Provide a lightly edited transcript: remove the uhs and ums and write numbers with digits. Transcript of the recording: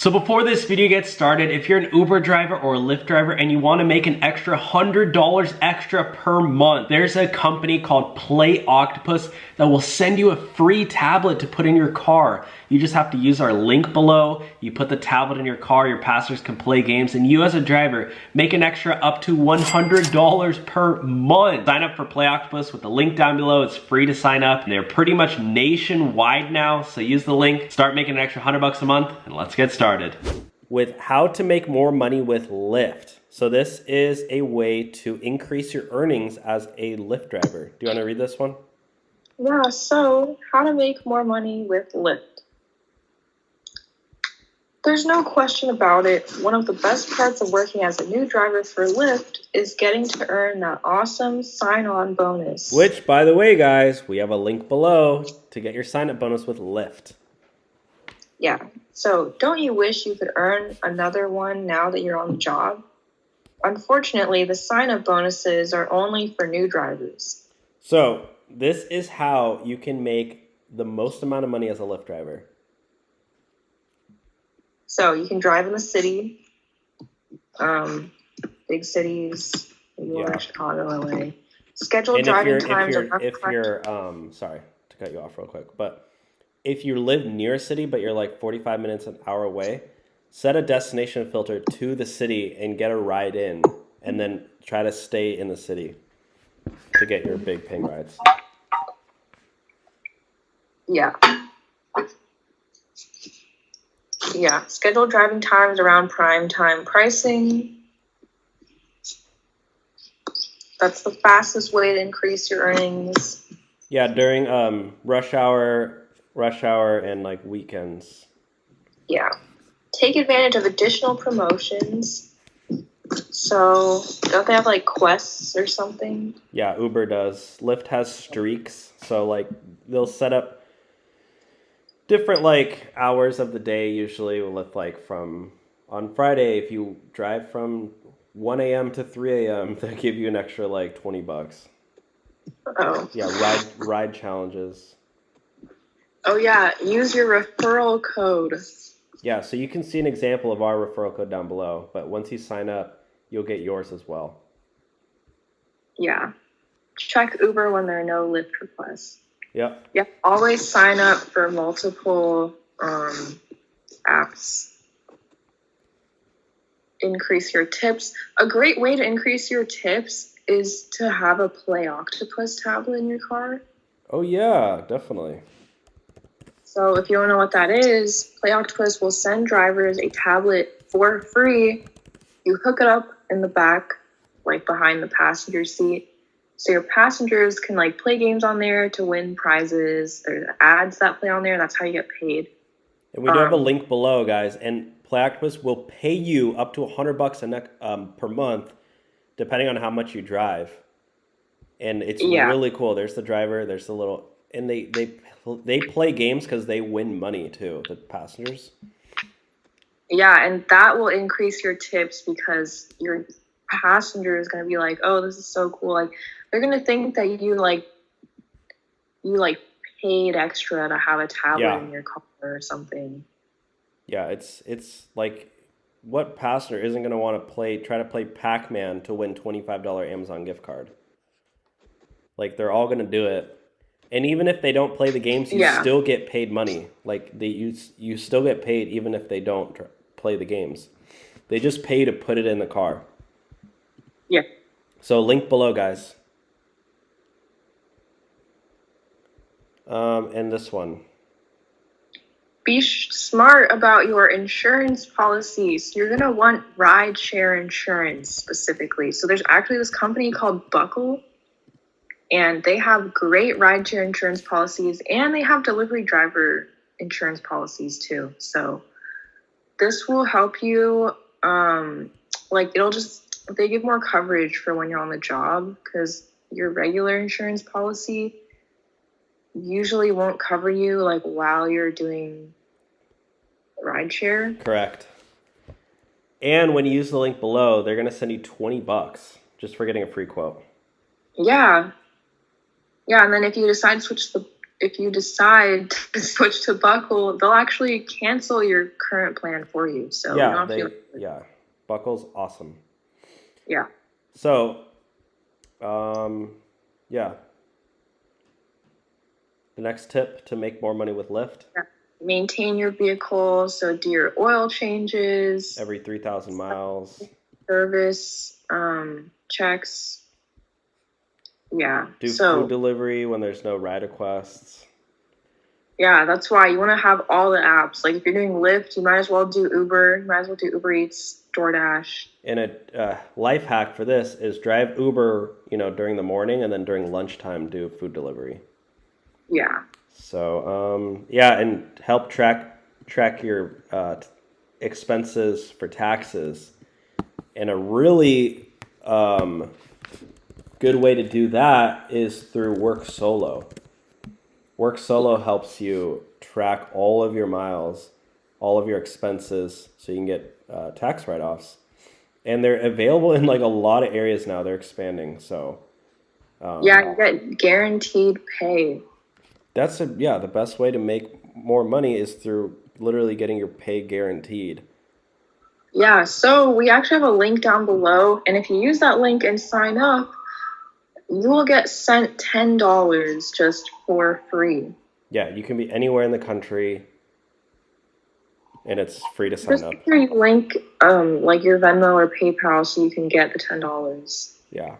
So before this video gets started, if you're an Uber driver or a Lyft driver and you want to make an extra $100 extra per month, there's a company called Play Octopus that will send you a free tablet to put in your car. You just have to use our link below. You put the tablet in your car, your passengers can play games, and you as a driver make an extra up to $100 per month. Sign up for Play Octopus with the link down below. It's free to sign up. They're pretty much nationwide now, so use the link, start making an extra $100 a month, and let's get started. With how to make more money with Lyft. So this is a way to increase your earnings as a Lyft driver. Do you want to read this one? Yeah, so how to make more money with Lyft. There's no question about it. One of the best parts of working as a new driver for Lyft is getting to earn that awesome sign-on bonus. Which, by the way, guys, we have a link below to get your sign-up bonus with Lyft. Yeah, so don't you wish you could earn another one now that you're on the job? Unfortunately, the sign-up bonuses are only for new drivers. So this is how you can make the most amount of money as a Lyft driver. So you can drive in the city, big cities, New York, Chicago, LA. Scheduled driving times are not sorry to cut you off real quick, but if you live near a city but you're like 45 minutes, an hour away, set a destination filter to the city and get a ride in, and then try to stay in the city to get your big paying rides. Yeah. Yeah, scheduled driving times around prime time pricing. That's the fastest way to increase your earnings. Yeah, during rush hour and like weekends. Yeah. Take advantage of additional promotions. So, don't they have like quests or something? Yeah, Uber does. Lyft has streaks. So like they'll set up different like hours of the day, usually with like from on Friday, if you drive from 1 a.m. to 3 a.m., they'll give you an extra like $20. Oh. Yeah, ride challenges. Oh yeah, use your referral code. Yeah, so you can see an example of our referral code down below, but once you sign up, you'll get yours as well. Yeah. Check Uber when there are no Lyft requests. Yep. Yeah, always sign up for multiple apps. Increase your tips. A great way to increase your tips is to have a Play Octopus tablet in your car. Oh yeah, definitely. So if you don't know what that is, Play Octopus will send drivers a tablet for free. You hook it up in the back, like behind the passenger seat. So your passengers can like play games on there to win prizes. There's ads that play on there. That's how you get paid. And we do have a link below, guys. And Play Octopus will pay you up to $100 per month, depending on how much you drive. And it's really cool. There's the driver. There's the little, and they play games because they win money too. The passengers. Yeah, and that will increase your tips because your passenger is going to be like, oh, this is so cool. Like, they're going to think that you paid extra to have a tablet in your car or something. Yeah, it's like, what passenger isn't going to want to try to play Pac-Man to win $25 Amazon gift card? Like, they're all going to do it. And even if they don't play the games, you still get paid money. Like, you still get paid even if they don't play the games. They just pay to put it in the car. Yeah. So link below, guys. And this one. Be smart about your insurance policies. You're going to want rideshare insurance specifically. So there's actually this company called Buckle, and they have great rideshare insurance policies, and they have delivery driver insurance policies too. So this will help you, they give more coverage for when you're on the job, because your regular insurance policy usually won't cover you like while you're doing rideshare. Correct. And when you use the link below, they're going to send you $20 just for getting a free quote. Yeah. Yeah, and then if you decide to switch if you decide to switch to Buckle, they'll actually cancel your current plan for you. So you don't have to. Buckle's awesome. Yeah. So, yeah. The next tip to make more money with Lyft. Yeah. Maintain your vehicle. So do your oil changes. Every 3,000 miles. Service checks. Yeah. Do food delivery when there's no ride requests. Yeah, that's why you want to have all the apps. Like if you're doing Lyft, you might as well do Uber. You might as well do Uber Eats, DoorDash. And a life hack for this is drive Uber, during the morning, and then during lunchtime do food delivery. Yeah. So, and help track your expenses for taxes. And a really good way to do that is through Work Solo. Work Solo helps you track all of your miles, all of your expenses, so you can get tax write-offs. And they're available in like a lot of areas now. They're expanding. So you get guaranteed pay. That's the best way to make more money is through literally getting your pay guaranteed. Yeah, so we actually have a link down below, and if you use that link and sign up, you will get sent $10 just for free. Yeah, you can be anywhere in the country, and it's free to sign up. Just link like your Venmo or PayPal so you can get the $10. Yeah,